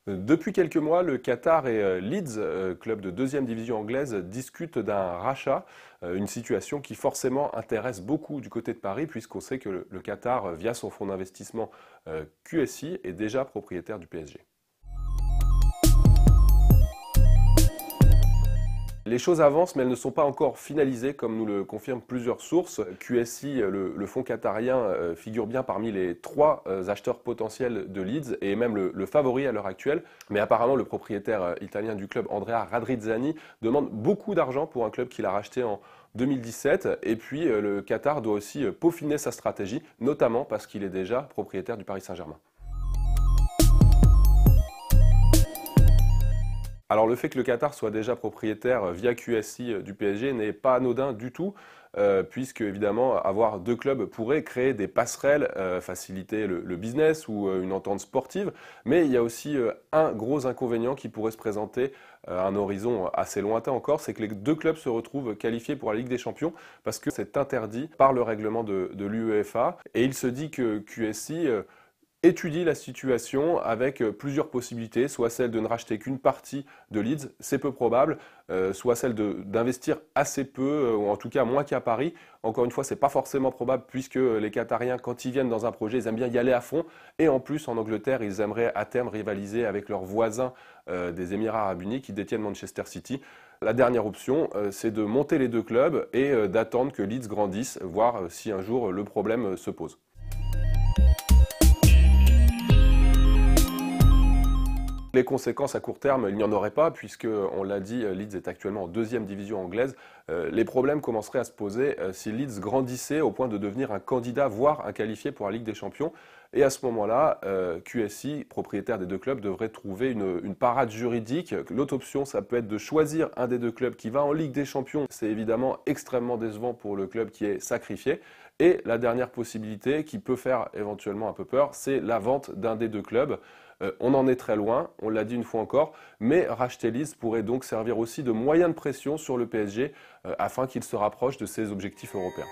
Depuis quelques mois, le Qatar et Leeds, club de deuxième division anglaise, discutent d'un rachat, une situation qui forcément intéresse beaucoup du côté de Paris, puisqu'on sait que le Qatar, via son fonds d'investissement QSI, est déjà propriétaire du PSG. Les choses avancent, mais elles ne sont pas encore finalisées, comme nous le confirment plusieurs sources. QSI, le fonds qatarien, figure bien parmi les trois acheteurs potentiels de Leeds et est même le favori à l'heure actuelle. Mais apparemment, le propriétaire italien du club, Andrea Radrizzani, demande beaucoup d'argent pour un club qu'il a racheté en 2017. Et puis, le Qatar doit aussi peaufiner sa stratégie, notamment parce qu'il est déjà propriétaire du Paris Saint-Germain. Alors le fait que le Qatar soit déjà propriétaire via QSI du PSG n'est pas anodin du tout, puisque évidemment avoir deux clubs pourrait créer des passerelles, faciliter le business ou une entente sportive, mais il y a aussi un gros inconvénient qui pourrait se présenter à un horizon assez lointain encore, c'est que les deux clubs se retrouvent qualifiés pour la Ligue des Champions, parce que c'est interdit par le règlement de l'UEFA, et il se dit que QSI étudie la situation avec plusieurs possibilités, soit celle de ne racheter qu'une partie de Leeds, c'est peu probable, soit celle d'investir assez peu, ou en tout cas moins qu'à Paris. Encore une fois, c'est pas forcément probable puisque les Qatariens, quand ils viennent dans un projet, ils aiment bien y aller à fond. Et en plus, en Angleterre, ils aimeraient à terme rivaliser avec leurs voisins des Émirats Arabes Unis qui détiennent Manchester City. La dernière option, c'est de monter les deux clubs et d'attendre que Leeds grandisse, voir si un jour le problème se pose. Les conséquences à court terme, il n'y en aurait pas, puisque, on l'a dit, Leeds est actuellement en deuxième division anglaise. Les problèmes commenceraient à se poser si Leeds grandissait au point de devenir un candidat, voire un qualifié pour la Ligue des Champions. Et à ce moment-là, QSI, propriétaire des deux clubs, devrait trouver une parade juridique. L'autre option, ça peut être de choisir un des deux clubs qui va en Ligue des Champions. C'est évidemment extrêmement décevant pour le club qui est sacrifié. Et la dernière possibilité, qui peut faire éventuellement un peu peur, c'est la vente d'un des deux clubs. On en est très loin, on l'a dit une fois encore, mais racheter Leeds pourrait donc servir aussi de moyen de pression sur le PSG afin qu'il se rapproche de ses objectifs européens.